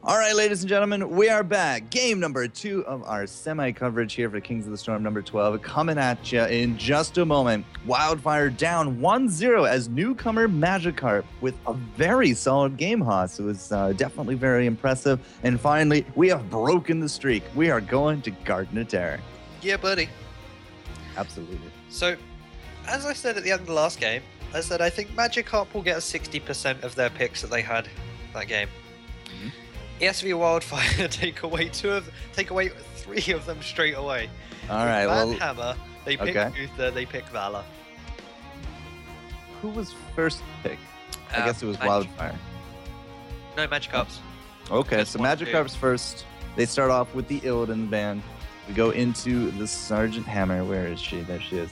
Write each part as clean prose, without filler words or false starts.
All right, ladies and gentlemen, we are back. Game number 2 of our semi-coverage here for Kings of the Storm number 12. Coming at you in just a moment. Wildfire down 1-0 as newcomer Magikarp with a very solid game, Haas. It was definitely very impressive. And finally, we have broken the streak. We are going to Garden of Terror. Yeah, buddy. Absolutely. So, as I said at the end of the last game, I said I think Magikarp will get 60% of their picks that they had that game. ESV Wildfire take away 3 of them straight away. All right, well, Hammer, they pick Uther, they pick Valor. Who was first pick? I guess it was Wildfire. No, Magikarp's. Okay, so Magikarp's first. They start off with the Illidan band. We go into the Sergeant Hammer. Where is she? There she is.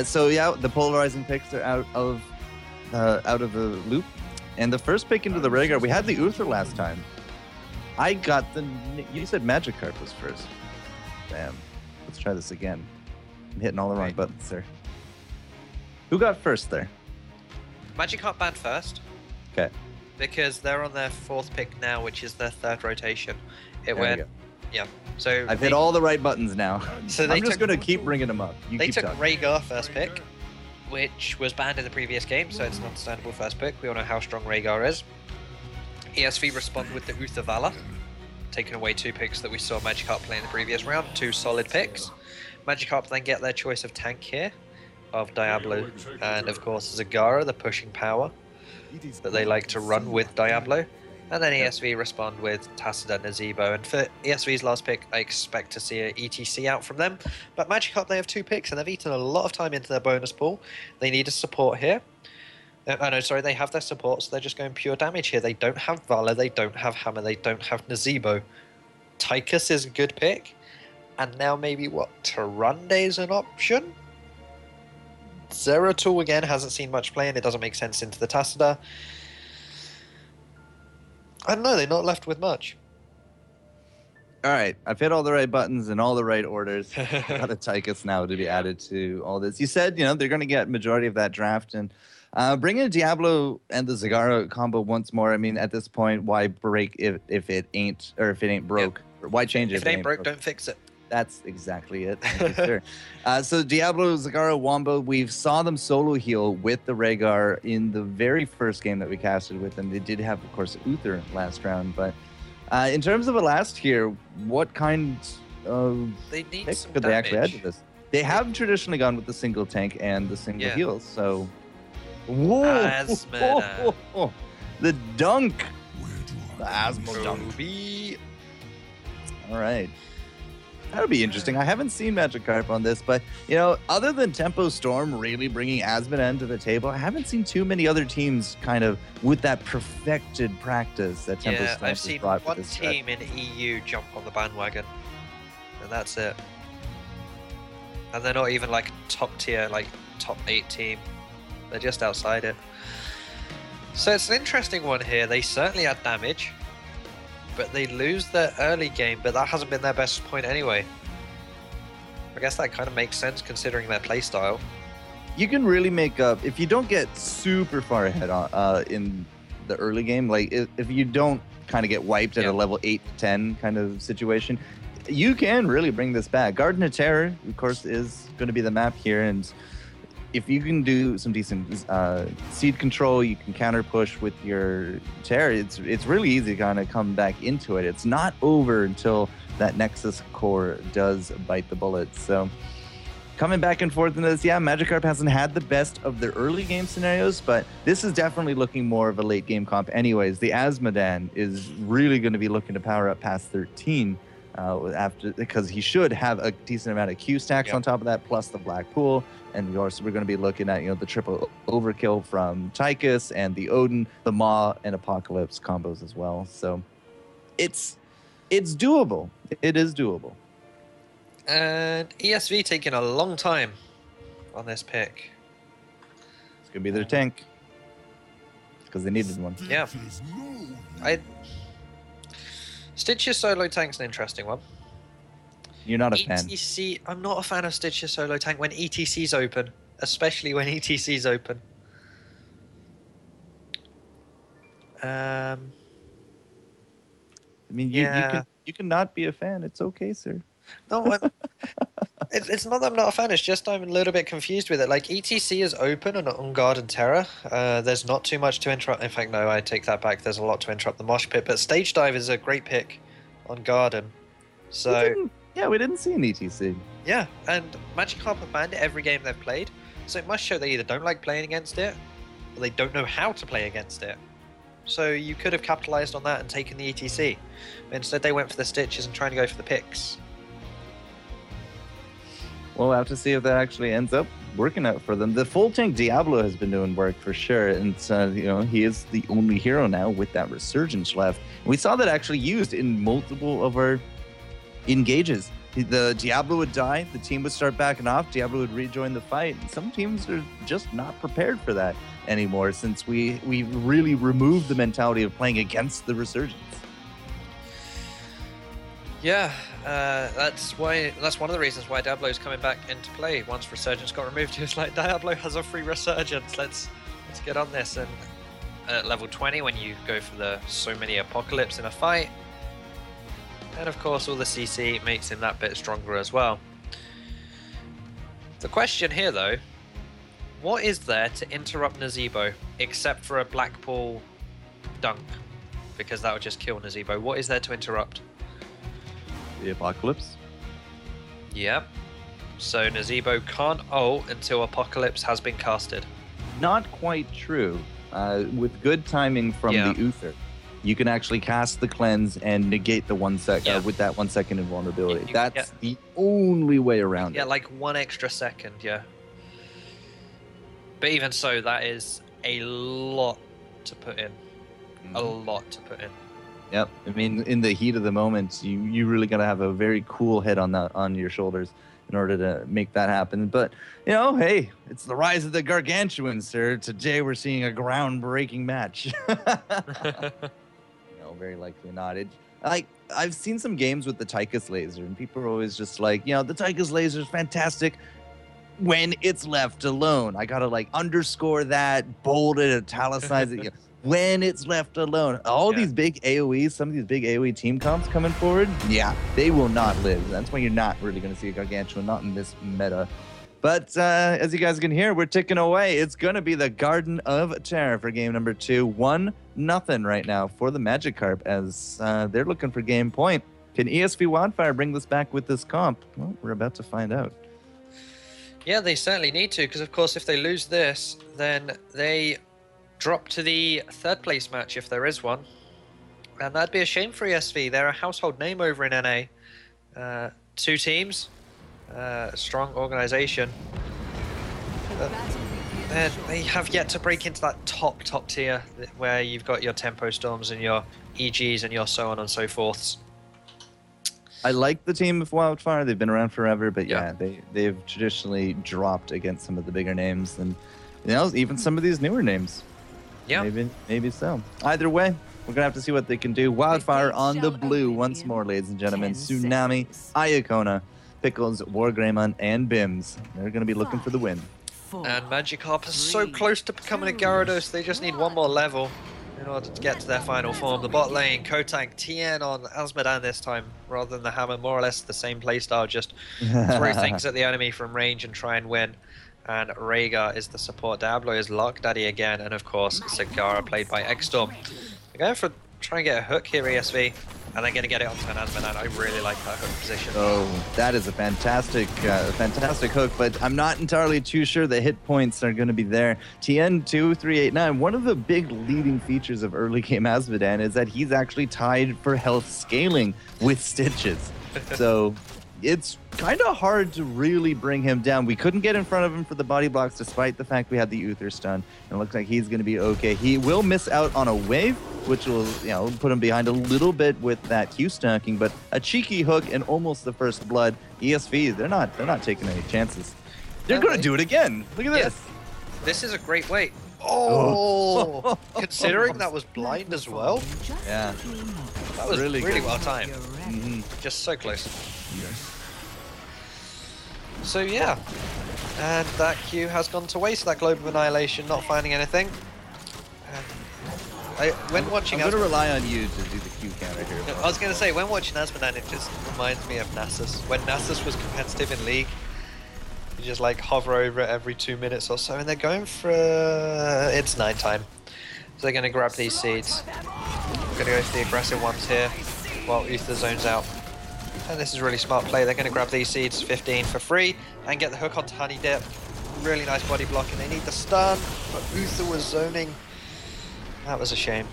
So yeah, the polarizing picks are out of the loop. And the first pick into the Rhaegar, we had the Uther last time. I got you said Magikarp was first. Damn. Let's try this again. I'm hitting all the wrong buttons, sir. Who got first there? Magikarp banned first. Okay. Because they're on their 4th pick now, which is their 3rd rotation. Yeah. So I've hit all the right buttons now. So I'm just going to keep bringing them up. They took Rhaegar first pick, which was banned in the previous game, so it's an understandable first pick. We all know how strong Rhaegar is. ESV respond with the Uther Valor, taking away 2 picks that we saw Magikarp play in the previous round, 2 solid picks. Magikarp then get their choice of tank here, of Diablo, and of course Zagara, the pushing power that they like to run with Diablo. And then ESV respond with Tacita and Nazebo. And for ESV's last pick, I expect to see an ETC out from them. But Magikarp, they have 2 picks, and they've eaten a lot of time into their bonus pool. They need a support here. They have their support, so they're just going pure damage here. They don't have Valor, they don't have Hammer, they don't have Nazebo. Tychus is a good pick. And now maybe, Tyrande is an option? Zeratul, again, hasn't seen much play, and it doesn't make sense into the Tacita. I don't know, they're not left with much. All right, I've hit all the right buttons in all the right orders. Got a Tychus now to be added to all this. You said, they're going to get majority of that draft, and bringing Diablo and the Zagara combo once more. I mean, at this point, why break if it ain't broke? Yeah. Why change it? If it ain't broke, don't fix it. That's exactly it. Thank you, sir. So Diablo, Zagara, Wombo, we saw them solo heal with the Rhaegar in the very first game that we casted with them. They did have, of course, Uther last round, but in terms of a last here, what kind of picks could they actually add to this? They have traditionally gone with the single tank and the single heals, so... Whoa! The dunk! The Asmo dunk. All right. That'll be interesting. I haven't seen Magikarp on this, but, other than Tempo Storm really bringing Asmodan to the table, I haven't seen too many other teams kind of with that perfected practice that Tempo Storm I've seen one team in EU jump on the bandwagon, and that's it. And they're not even like top tier, like top 8 team. They're just outside it. So it's an interesting one here. They certainly add damage, but they lose their early game, but that hasn't been their best point anyway. I guess that kind of makes sense considering their playstyle. You can really make up, if you don't get super far ahead in the early game, like if you don't kind of get wiped at a level 8 to 10 kind of situation, you can really bring this back. Garden of Terror, of course, is going to be the map here, and if you can do some decent seed control, you can counter push with your Terror. It's really easy to kind of come back into it. It's not over until that Nexus core does bite the bullet. So coming back and forth in this, Magikarp hasn't had the best of their early game scenarios, but this is definitely looking more of a late game comp anyways. The Asmodan is really going to be looking to power up past 13 because he should have a decent amount of Q stacks on top of that, plus the Black Pool. And of course, we're going to be looking at the triple overkill from Tychus and the Odin, the Maw, and Apocalypse combos as well. So it's doable. It is doable. And ESV taking a long time on this pick. It's going to be their tank because they needed one. Yeah. Stitch's solo tank's an interesting one. You're not a fan. I'm not a fan of Stitch's solo tank when ETC's open, especially when ETC's open. I mean, you can not be a fan. It's okay, sir. No, it's not that I'm not a fan. It's just I'm a little bit confused with it. Like, ETC is open on Garden Terror. There's not too much to interrupt. In fact, no, I take that back. There's a lot to interrupt the mosh pit. But Stage Dive is a great pick on Garden. So we didn't see an ETC. Yeah, and Magikarp have banned it every game they've played. So it must show they either don't like playing against it, or they don't know how to play against it. So you could have capitalized on that and taken the ETC. But instead they went for the Stitches and trying to go for the picks. Well, we'll have to see if that actually ends up working out for them. The full tank Diablo has been doing work for sure, and he is the only hero now with that resurgence left. And we saw that actually used in multiple of our engages. The Diablo would die, the team would start backing off, Diablo would rejoin the fight. And some teams are just not prepared for that anymore, since we really removed the mentality of playing against the resurgence. Yeah, that's one of the reasons why Diablo is coming back into play. Once Resurgence got removed, he was like, Diablo has a free Resurgence. Let's get on this. And at level 20, when you go for so many Apocalypse in a fight, and of course all the CC makes him that bit stronger as well. The question here, though, what is there to interrupt Nazeebo except for a Blackpool dunk? Because that would just kill Nazeebo. What is there to interrupt? The Apocalypse. Yep. So Nazeebo can't ult until Apocalypse has been casted. Not quite true. With good timing from the Uther, you can actually cast the cleanse and negate the 1 second with that 1 second invulnerability. That's the only way around it. Yeah, like 1 extra second, yeah. But even so, that is a lot to put in. A lot to put in. Yep. I mean, in the heat of the moment, you really got to have a very cool head on your shoulders in order to make that happen. But, hey, it's the rise of the Gargantuan, sir. Today we're seeing a groundbreaking match. Very likely not. I've seen some games with the Tychus laser, and people are always just like, the Tychus laser is fantastic when it's left alone. I got to underscore that, bold it, italicize it. When it's left alone. All these big AoEs, some of these big AoE team comps coming forward, they will not live. That's why you're not really going to see a Gargantuan, not in this meta. But as you guys can hear, we're ticking away. It's going to be the Garden of Terror for game number 2. 1-0 right now for the Magikarp, as they're looking for game point. Can ESV Wildfire bring this back with this comp? Well, we're about to find out. Yeah, they certainly need to, because of course if they lose this, then they drop to the 3rd place match if there is one. And that'd be a shame for ESV. They're a household name over in NA. 2 teams. Strong organization. They have yet to break into that top tier where you've got your Tempo Storms and your EGs and your so on and so forths. I like the team of Wildfire. They've been around forever, but they've traditionally dropped against some of the bigger names and even some of these newer names. Yeah, maybe so. Either way, we're gonna have to see what they can do. Wildfire on the blue once more, ladies and gentlemen. Tsunami, Iacona, Pickles, Wargreymon, and Bims. They're going to be looking for the win. And Magikarp is so close to becoming a Gyarados. They just need 1 more level in order to get to their final form. The bot lane, Kotank, Tien on Azmodan this time, rather than the Hammer. More or less the same playstyle, just throw things at the enemy from range and try and win. And Rhaegar is the support. Diablo is Lock Daddy again. And of course, Sagara played by X-Storm. They're going for trying to get a hook here, ESV. And they're going to get it onto an Azmodan. I really like that hook position. Oh, that is a fantastic hook, but I'm not entirely too sure the hit points are going to be there. TN2389, one of the big leading features of early game Azmodan is that he's actually tied for health scaling with Stitches. So it's kind of hard to really bring him down. We couldn't get in front of him for the body blocks despite the fact we had the Uther stun. And it looks like he's going to be okay. He will miss out on a wave, which will put him behind a little bit with that Q stacking, but a cheeky hook and almost the first blood. ESV, they're not taking any chances. They're going to do it again. Look at this. This is a great way. Oh, considering that was blind as well. Yeah. That was really well timed. Just so close. So yeah, and that Q has gone to waste, that Globe of Annihilation, not finding anything. When watching, I'm going to rely on you to do the Q counter here. I was going to say, when watching Asmodan, it just reminds me of Nasus. When Nasus was competitive in League, you just like hover over it every 2 minutes or so, and they're going for... it's nighttime. So they're going to grab these seeds. We're going to go for the aggressive ones here, while Uther zones out. And this is really smart play. They're going to grab these seeds, 15 for free, and get the hook onto Honey Dip. Really nice body block, and they need the stun, but Uther was zoning. That was a shame.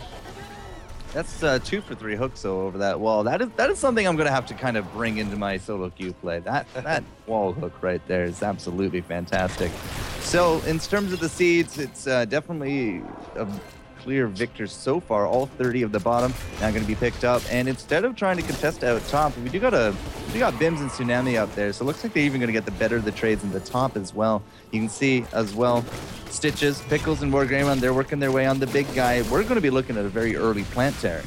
That's 2 for 3 hooks though over that wall. That is something I'm gonna have to kind of bring into my solo queue play. That wall hook right there is absolutely fantastic. So in terms of the seeds, it's definitely a clear victor so far. All 30 of the bottom now going to be picked up, and instead of trying to contest out top, we got Bims and Tsunami up there, so it looks like they're even going to get the better of the trades in the top as well. You can see as well, Stitches, Pickles, and Wargreymon, they're working their way on the big guy. We're going to be looking at a very early plant terror.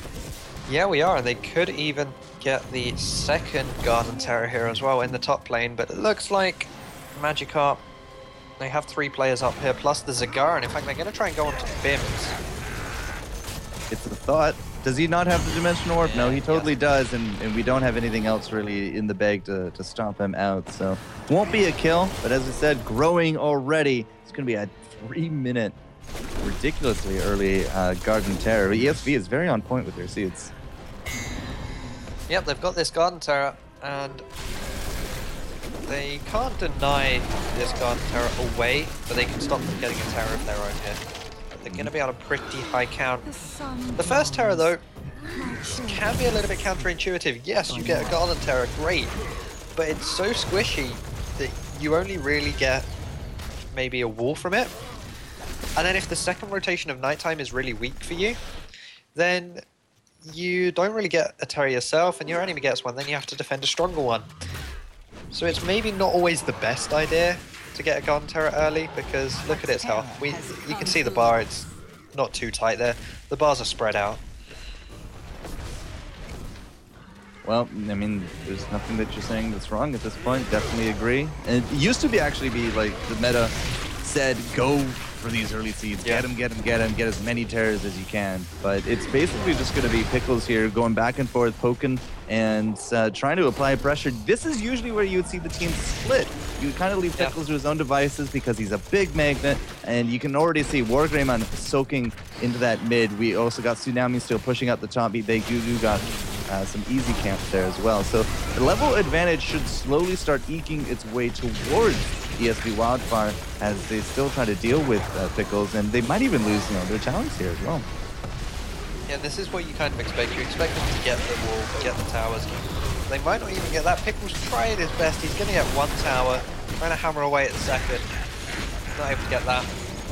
Yeah, we are. They could even get the second Garden Terror here as well in the top lane, but it looks like Magikarp, they have 3 players up here, plus the Zagara, and in fact, they're going to try and go on to Bims. It's the thought. Does he not have the Dimensional Orb? No, he totally does, and we don't have anything else really in the bag to stop him out, so won't be a kill, but as I said, growing already. It's going to be a 3-minute, ridiculously early Garden Terror. ESV is very on point with their seeds. Yep, they've got this Garden Terror, and they can't deny this Garden Terror away, but they can stop them getting a Terror of their own here. They're going to be on a pretty high count. The first Terror, though, can be a little bit counterintuitive. Yes, you get a Garden Terror, great, but it's so squishy that you only really get maybe a wall from it. And then if the second rotation of nighttime is really weak for you, then you don't really get a Terror yourself, and your enemy gets one, then you have to defend a stronger one. So it's maybe not always the best idea to get a Garden Terror early, because look at its health. You can see the bar, it's not too tight there. The bars are spread out. Well, I mean, there's nothing that you're saying that's wrong at this point. Definitely agree. And it used to actually be like the meta said, go for these early seeds. Yeah. Get them, get as many terrors as you can. But it's basically just going to be Pickles here going back and forth, poking and trying to apply pressure. This is usually where you would see the team split. You kind of leave Pickles to his own devices because he's a big magnet, and you can already see Wargreymon soaking into that mid. We also got Tsunami still pushing up the top. They do got some easy camps there as well. So the level advantage should slowly start eking its way towards ESV Wildfire as they still try to deal with Pickles, and they might even lose their talents here as well. Yeah, this is what you kind of expect. You expect them to get the wall, get the towers. They might not even get that. Pickles tried his best. He's going to get 1 tower, trying to hammer away at the second. Not able to get that.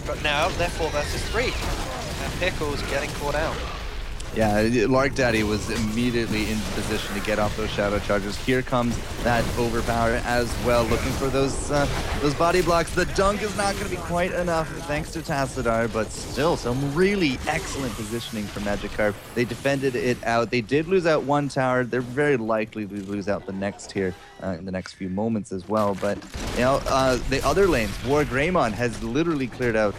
But now they're 4 versus 3, and Pickles getting caught out. Yeah, Lark Daddy was immediately in position to get off those Shadow Chargers. Here comes that Overpower as well, looking for those body blocks. The dunk is not going to be quite enough thanks to Tassadar, but still some really excellent positioning from Magikarp. They defended it out. They did lose out 1 tower. They're very likely to lose out the next here in the next few moments as well. But you know, the other lanes, Wargreymon has literally cleared out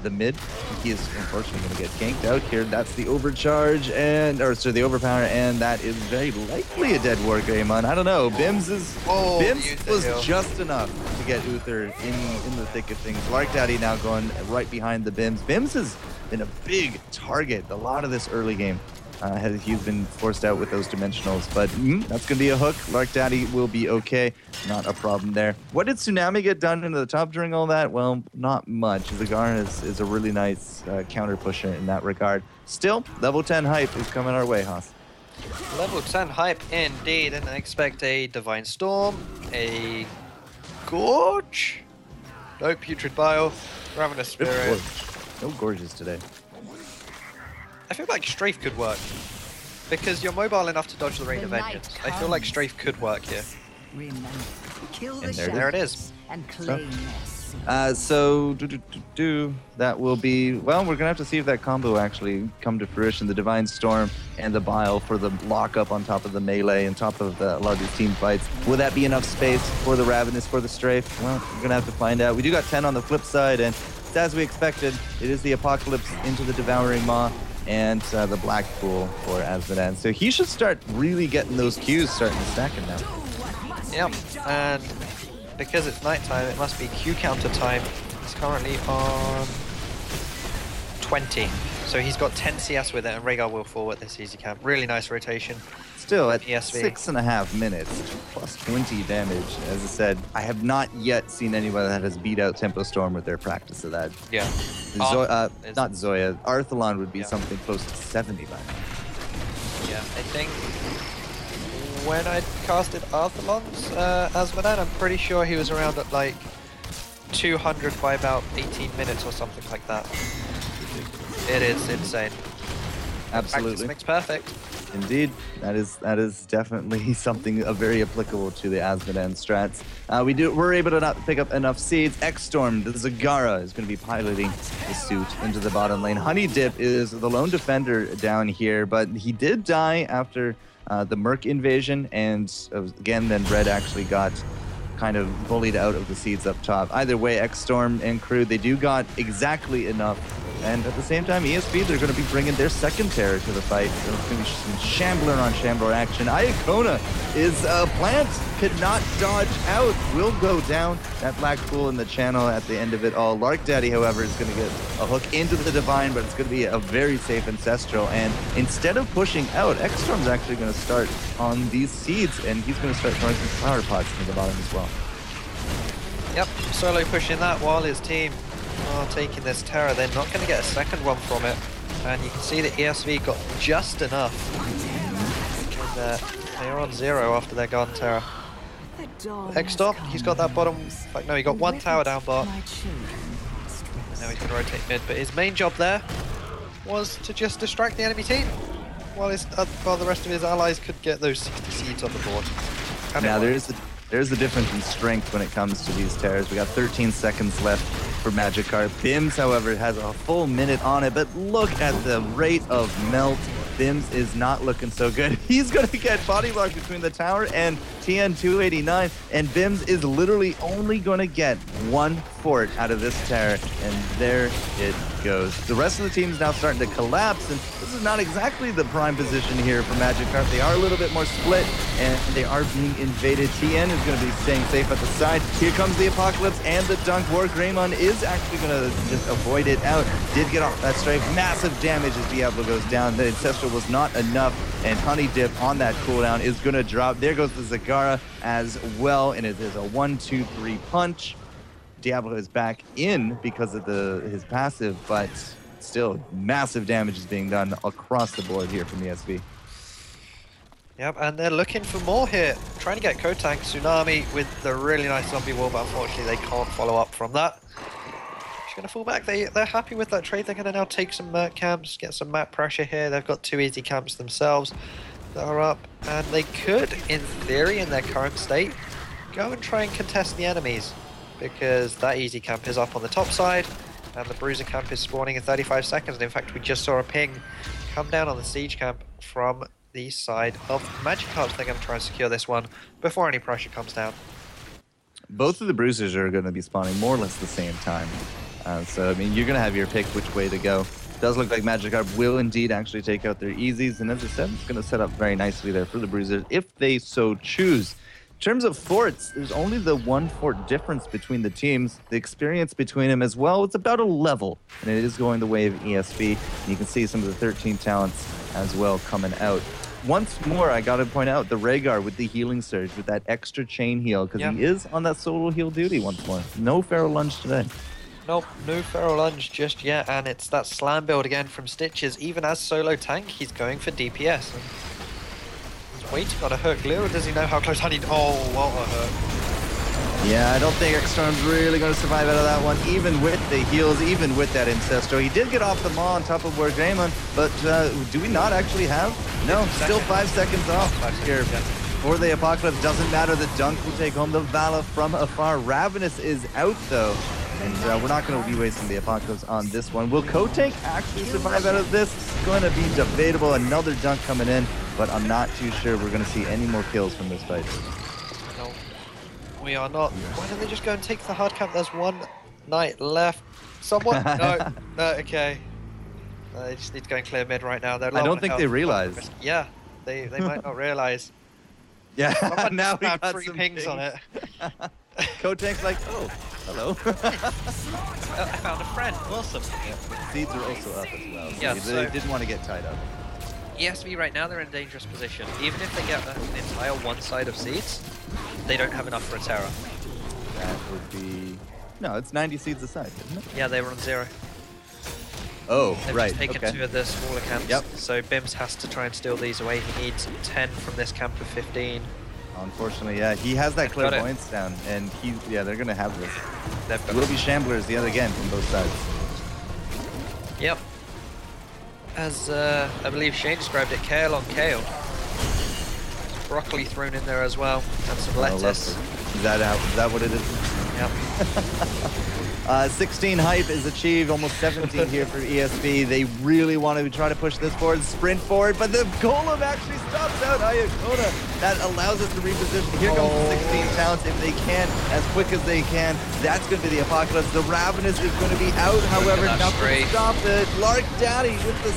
the mid. He is unfortunately going to get ganked out here. That's the overcharge the overpower, and that is very likely a dead Wargreymon. I don't know. Bims was just enough to get Uther in the thick of things. Lark Daddy now going right behind the Bims. Bims has been a big target a lot of this early game. He's been forced out with those dimensionals, but that's going to be a hook. Lark Daddy will be okay. Not a problem there. What did Tsunami get done into the top during all that? Well, not much. Zagarn is a really nice counter pusher in that regard. Still, level 10 hype is coming our way, Haas. Level 10 hype indeed, and I expect a Divine Storm, a Gorge, no Putrid Bile, Ravenous Spirit. No Gorges today. I feel like Strafe could work, because you're mobile enough to dodge the Rain of Vengeance. I feel like Strafe could work here. And there it is. And claim so that will be, well, we're gonna have to see if that combo actually come to fruition. The Divine Storm and the Bile for the lockup on top of the melee and top of a lot of these team fights. Will that be enough space for the Ravenous, for the Strafe? Well, we're gonna have to find out. We do got 10 on the flip side, and as we expected, it is the Apocalypse into the Devouring Maw. and the black pool for Azmodan. So he should start really getting those Qs starting to stack him now. Yep, and because it's nighttime, it must be Q counter time. He's currently on 20. So he's got 10 CS with it, and Rhaegar will forward this easy camp. Really nice rotation. Still at ESV. 6.5 minutes, plus 20 damage. As I said, I have not yet seen anybody that has beat out Tempo Storm with their practice of that. Yeah. Not Zoya. Arthalon would be something close to 70 by now. Yeah, I think when I casted Arthalon's Azmodan, I'm pretty sure he was around at like 200 by about 18 minutes or something like that. It is insane. Absolutely. Practice makes perfect. Indeed, that is definitely something very applicable to the Azmodan strats. We're able to not pick up enough seeds. X-Storm, the Zagara, is going to be piloting the suit into the bottom lane. Honey Dip is the lone defender down here, but he did die after the Merc invasion, and again, then Red actually got kind of bullied out of the seeds up top. Either way, X-Storm and crew, they do got exactly enough. And at the same time, ESV, they're going to be bringing their second terror to the fight. So it's going to be some Shambler on Shambler action. Iacona is a plant, could not dodge out, will go down. That black pool in the channel at the end of it all. Lark Daddy, however, is going to get a hook into the Divine, but it's going to be a very safe Ancestral. And instead of pushing out, X-Storm's actually going to start on these seeds, and he's going to start throwing some flower pots into the bottom as well. Yep, Solo pushing that while his team are taking this Terror. They're not going to get a second one from it. And you can see that ESV got just enough. And they are on 0 after their Garden Terror. X-Storm, he's got that bottom... In fact, no, he got one tower down bot. And now he's going to rotate mid. But his main job there was to just distract the enemy team. While the rest of his allies could get those 60 seeds on the board. And now there's the difference in strength when it comes to these Terrors. We got 13 seconds left for Magikarp. Bims, however, has a full minute on it, but look at the rate of melt. Bims is not looking so good. He's going to get body blocked between the tower and TN289, and Bims is literally only going to get one fort out of this Terror, and there it goes. The rest of the team is now starting to collapse, and this is not exactly the prime position here for Magikarp. They are a little bit more split, and they are being invaded. TN is going to be staying safe at the side. Here comes the Apocalypse and the Dunk War. Greymon is actually going to just avoid it out. Did get off that strike. Massive damage as Diablo goes down. The Ancestral was not enough, and Honey Dip on that cooldown is going to drop. There goes the Zagara as well, and it is a 1-2-3 punch. Diablo is back in because of his passive, but still massive damage is being done across the board here from ESV. Yep, and they're looking for more here. Trying to get Kotank, Tsunami with the really nice zombie wall, but unfortunately they can't follow up from that. She's going to fall back. They're happy with that trade. They're going to now take some Merc camps, get some map pressure here. They've got 2 easy camps themselves that are up, and they could, in theory, in their current state, go and try and contest the enemies, because that easy camp is up on the top side, and the Bruiser camp is spawning in 35 seconds. And in fact, we just saw a ping come down on the siege camp from the side of Magikarp. They're going to try and secure this one before any pressure comes down. Both of the Bruisers are going to be spawning more or less the same time. So, I mean, you're going to have your pick which way to go. It does look like Magikarp will indeed actually take out their easies, and as I said, it's going to set up very nicely there for the Bruisers if they so choose. In terms of forts, there's only the 1 fort difference between the teams. The experience between them as well, it's about a level, and it is going the way of ESV. And you can see some of the 13 talents as well coming out. Once more, I got to point out the Rhaegar with the healing surge, with that extra chain heal, because he is on that solo heal duty once more. No Feral Lunge today. Nope, no Feral Lunge just yet, and it's that slam build again from Stitches. Even as solo tank, he's going for DPS. And he's waiting on a hook. Little does he know how close Honey... Oh, what a hook. Yeah, I don't think X-Storm's really going to survive out of that one, even with the heals, even with that Ancestral. He did get off the maw on top of Wargreymon, but do we not actually have? No, still 5 seconds off here. For the Apocalypse, doesn't matter. The Dunk will take home the Vala from afar. Ravenous is out, though. And we're not going to be wasting the Apocalypse on this one. Will Kotank actually survive out of this? It's going to be debatable. Another Dunk coming in, but I'm not too sure we're going to see any more kills from this fight. No, we are not. Why don't they just go and take the hard camp? There's one knight left. Someone? No, okay. They just need to go and clear mid right now. They're I don't think they realize. Yeah, they might not realize. Yeah, now we got 3 some pings on it. Kotank's like, oh, hello. I found a friend. Awesome. Yeah, seeds are also up as well. So Yeah, they didn't want to get tied up. ESV right now, they're in a dangerous position. Even if they get an entire one side of seeds, they don't have enough for a Terror. That would be... No, it's 90 seeds a side, isn't it? Yeah, they were on 0. Oh, They've right, just taken okay. 2 of the smaller camps. Yep. So Bims has to try and steal these away. He needs 10 from this camp of 15. Unfortunately, yeah, he has that Got it. clairvoyance down, and they're going to have this. They've It got will be Shamblers yet again from both sides. Yep. As I believe Shane described it, kale on kale. Broccoli thrown in there as well, and some lettuce. Is that what it is? Yep. 16 hype is achieved, almost 17 here for ESV. They really want to try to push this forward, sprint forward, but the Golem actually stops out Iacona. That allows us to reposition. Here comes the 16 talents if they can, as quick as they can. That's going to be the Apocalypse. The Ravenous is going to be out, however, nothing to stop it. Lark Daddy with the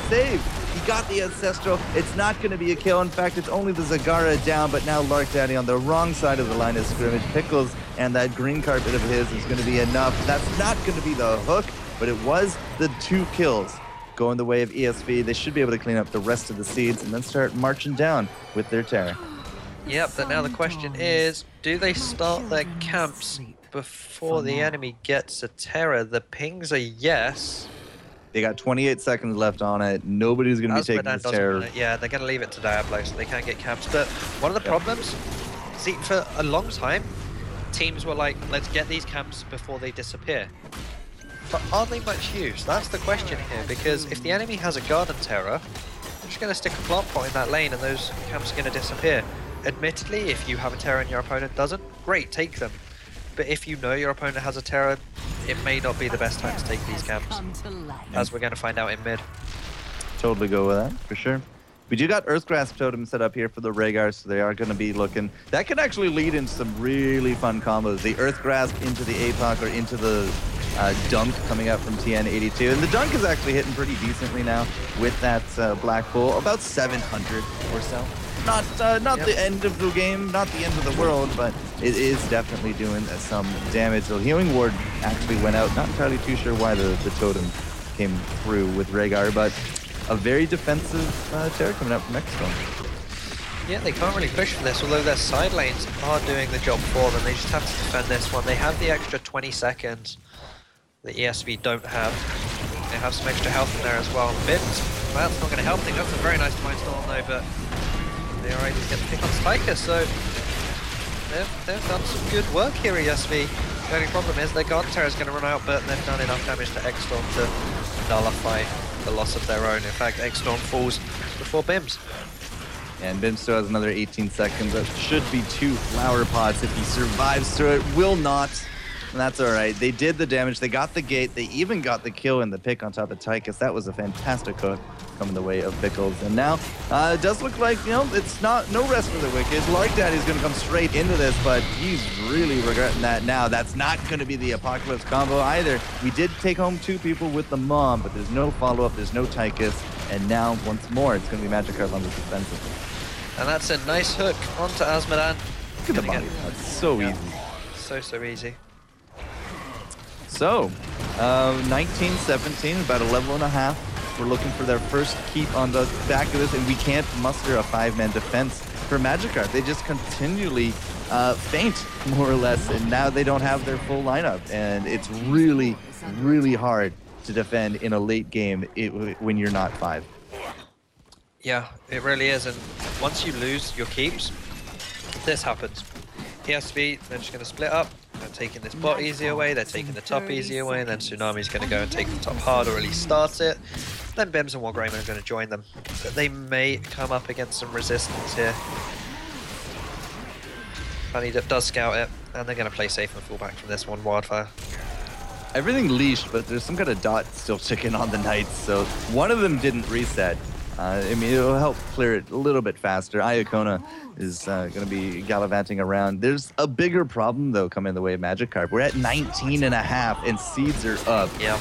save. He got the Ancestral. It's not going to be a kill. In fact, it's only the Zagara down, but now Lark Daddy on the wrong side of the line of scrimmage. Pickles and that green carpet of his is going to be enough. That's not going to be the hook, but it was the 2 kills going the way of ESV. They should be able to clean up the rest of the seeds and then start marching down with their Terror. Yep, but now the question is, do they start their camps before the enemy gets a Terror? The pings are yes. They got 28 seconds left on it. Nobody's going to be taking this Terror. Yeah, they're going to leave it to Diablo, so they can't get camps. But one of the problems, see, for a long time, teams were like, let's get these camps before they disappear. But are they much use? That's the question here, because if the enemy has a Garden Terror, they're just going to stick a plant pot in that lane and those camps are going to disappear. Admittedly, if you have a Terror and your opponent doesn't, great, take them. But if you know your opponent has a Terror, it may not be the best time to take these camps, as we're going to find out in mid. Totally go with that, for sure. We do got Earthgrasp Totem set up here for the Rhaegar, so they are going to be looking... That can actually lead into some really fun combos. The Earthgrasp into the APOC or into the Dunk coming out from TN82. And the Dunk is actually hitting pretty decently now with that Black Bull, about 700 or so. Not the end of the game, not the end of the world, but it is definitely doing some damage. So Healing Ward actually went out. Not entirely too sure why the totem came through with Rhaegar, but a very defensive Terror coming out from Extone. Yeah, they can't really push for this, although their side lanes are doing the job for them. They just have to defend this one. They have the extra 20 seconds that ESV don't have. They have some extra health in there as well. Bims, well, that's not going to help. I think that's a very nice Mind Storm though, but they are able to get the pick on Spiker, so they've done some good work here, ESV. The only problem is their Garden Terror is going to run out, but they've done enough damage to X-Storm to nullify the loss of their own. In fact, X-Storm falls before Bims. And Bims still has another 18 seconds. That should be 2 flower pots if he survives through it. Will not. And that's all right. They did the damage. They got the gate. They even got the kill and the pick on top of Tychus. That was a fantastic hook coming the way of Pickles. And now it does look like, you know, it's no rest for the wicked. Lark Daddy's going to come straight into this, but he's really regretting that now. That's not going to be the Apocalypse combo either. We did take home 2 people with the Mom, but there's no follow-up. There's no Tychus. And now, once more, it's going to be Magikarp on the defensive. And that's a nice hook onto Azmodan. Look at the body. That's so easy. So easy. So, 19-17, about a level and a half. We're looking for their first keep on the back of this, and we can't muster a 5-man defense for Magikarp. They just continually faint, more or less, and now they don't have their full lineup. And it's really, really hard to defend in a late game when you're not 5. Yeah, it really is. And once you lose your keeps, this happens. ESV, they're just going to split up. They're taking this bot easy away, they're taking the top easy away, and then Tsunami's going to go and take the top hard, or at least start it. Then Bims and Wargreymon are going to join them. But they may come up against some resistance here. Funny does scout it, and they're going to play safe and fall back from this one, Wildfire. Everything leashed, but there's some kind of dot still ticking on the Knights, so one of them didn't reset. I mean, it'll help clear it a little bit faster. Iacona is going to be gallivanting around. There's a bigger problem, though, coming in the way of Magikarp. We're at 19.5, and seeds are up. Yeah.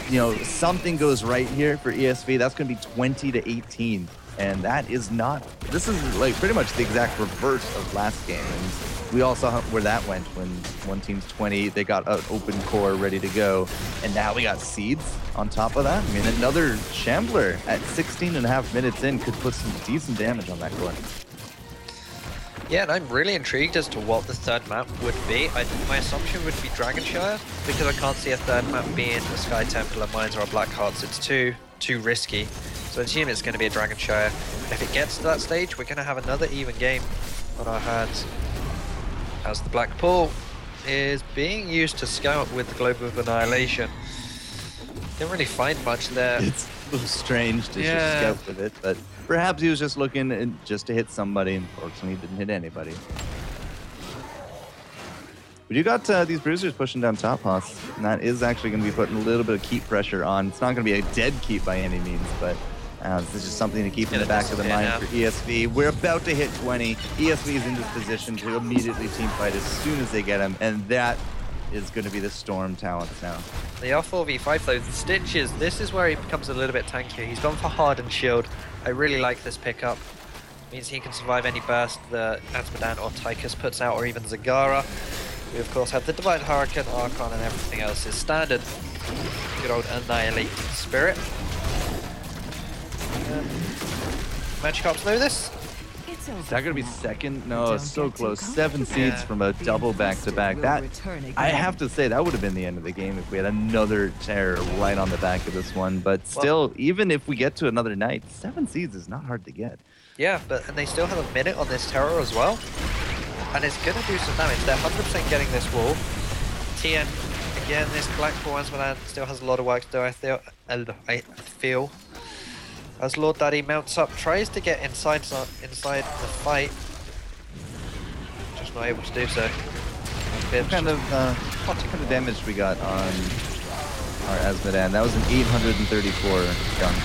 you know, something goes right here for ESV, that's going to be 20-18. And that is not, this is like pretty much the exact reverse of last game. And we all saw where that went when one team's 20, they got an open core ready to go. And now we got Seeds on top of that. I mean, another Shambler at 16.5 minutes in could put some decent damage on that core. Yeah, and I'm really intrigued as to what the third map would be. My assumption would be Dragonshire, because I can't see a third map being a Sky Temple, a Mines, or a Black Hearts. It's too risky. So I assume it's going to be a Dragonshire. If it gets to that stage, we're going to have another even game on our hands. As the Black Pool is being used to scout with the Globe of Annihilation. Didn't really find much there. It's a little strange to just scout with it, but perhaps he was just looking just to hit somebody, and unfortunately he didn't hit anybody. But you got these bruisers pushing down top, Haas, and that is actually going to be putting a little bit of keep pressure on. It's not going to be a dead keep by any means, but this is just something to keep in the back of the mind for ESV. We're about to hit 20. ESV is in this position to immediately team fight as soon as they get him, and that is going to be the Storm talents now. They are 4v5 though. The Stitches, this is where he becomes a little bit tankier. He's gone for Hardened Shield. I really like this pickup. Means he can survive any burst that Azmodan or Tychus puts out, or even Zagara. We of course have the Divine Hurricane, Archon, and everything else is standard. Good old Annihilating Spirit. Magikarps know this. Is that going to be second? No, it's so close. 7 seeds from a double back-to-back. That, I have to say, that would have been the end of the game if we had another terror right on the back of this one. But still, even if we get to another night, 7 seeds is not hard to get. Yeah, and they still have a minute on this terror as well. And it's going to do some damage. They're 100% getting this wall. TN, again, this Black Pool Azmodan still has a lot of work to do, I feel. As Lord Daddy mounts up, tries to get inside the fight. Just not able to do so. What kind of damage we got on our Azmodan? That was an 834 gun.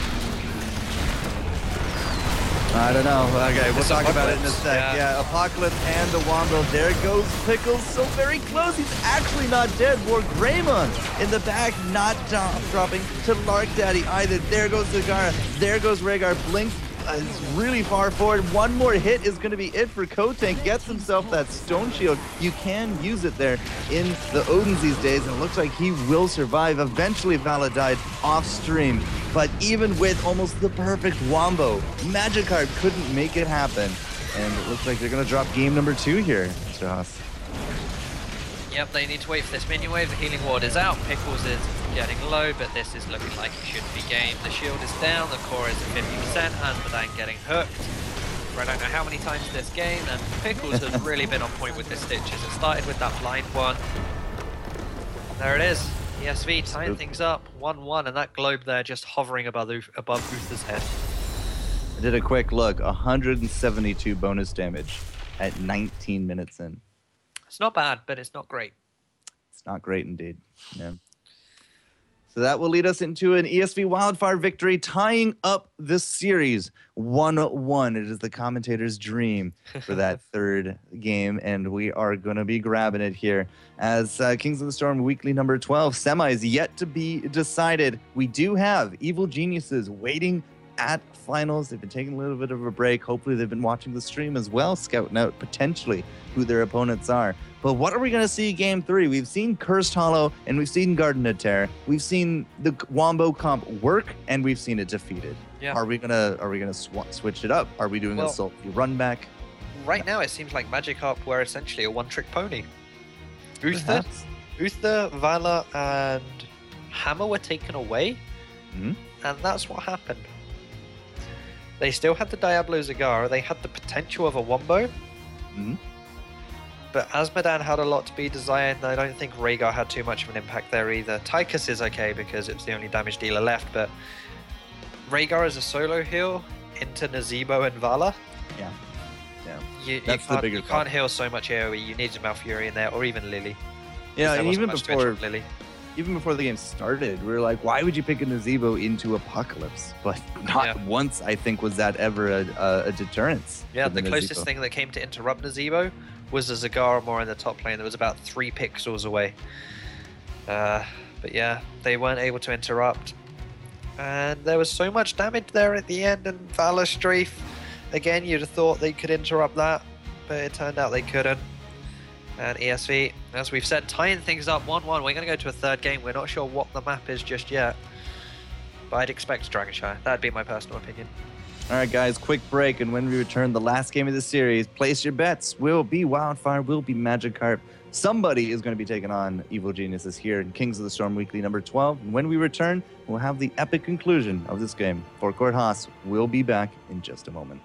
I don't know. Okay, we'll talk about it in a sec. Yeah, Apocalypse and the Wombo. There goes Pickles, so very close. He's actually not dead. More Greymon in the back, not dropping to Lark Daddy either. There goes Zagara. There goes Rhaegar. Blink is really far forward. One more hit is going to be it for Kotank. Gets himself that Stone Shield. You can use it there in the Odins these days, and it looks like he will survive. Eventually, Vala died off stream. But even with almost the perfect Wombo, Magikarp couldn't make it happen. And it looks like they're going to drop game number 2 here, Mr. Haas. Yep, they need to wait for this minion wave. The healing ward is out. Pickles is getting low, but this is looking like it should be game. The shield is down, the core is at 50%, Azmodan getting hooked. For I don't know how many times this game, and Pickles has really been on point with the Stitches. It started with that blind one. There it is. ESV tying things up, 1-1, and that globe there just hovering above Uther's head. I did a quick look, 172 bonus damage at 19 minutes in. It's not bad, but it's not great. It's not great indeed. Yeah. So that will lead us into an ESV Wildfire victory, tying up this series 1-1. It is the commentator's dream for that third game, and we are going to be grabbing it here. As Kings of the Storm weekly number 12, semis yet to be decided. We do have Evil Geniuses waiting at finals. They've been taking a little bit of a break. Hopefully they've been watching the stream as well, scouting out potentially who their opponents are. But what are we going to see game 3? We've seen Cursed Hollow and we've seen Garden of Terror. We've seen the Wombo comp work and we've seen it defeated. Yeah. Are we gonna switch it up? Are we doing a salty run back? Right now it seems like Magikarp were essentially a one-trick pony. Uther, Vala, and Hammer were taken away, and that's what happened. They still had the Diablo Zagara, they had the potential of a Wombo, but Azmodan had a lot to be desired. I don't think Rhaegar had too much of an impact there either. Tychus is okay because it's the only damage dealer left, but Rhaegar is a solo heal into Nazebo and Vala. Yeah. You can't heal so much AoE. You need Malfurion in there, or even Lily. Yeah, and even before the game started, we were like, why would you pick a Nazebo into Apocalypse? But not once, I think, was that ever a deterrence. Yeah, the closest thing that came to interrupt Nazebo was a Zagara more in the top lane that was about 3 pixels away. But yeah, they weren't able to interrupt. And there was so much damage there at the end, and Valor Strafe, again, you'd have thought they could interrupt that, but it turned out they couldn't. And ESV, as we've said, tying things up 1-1. We're going to go to a third game. We're not sure what the map is just yet, but I'd expect Dragonshire. That'd be my personal opinion. All right, guys, quick break, and when we return, the last game of the series, place your bets. Will be Wildfire, will be Magikarp. Somebody is going to be taking on Evil Geniuses here in Kings of the Storm Weekly number 12. And when we return, we'll have the epic conclusion of this game. FourCourtJester will be back in just a moment.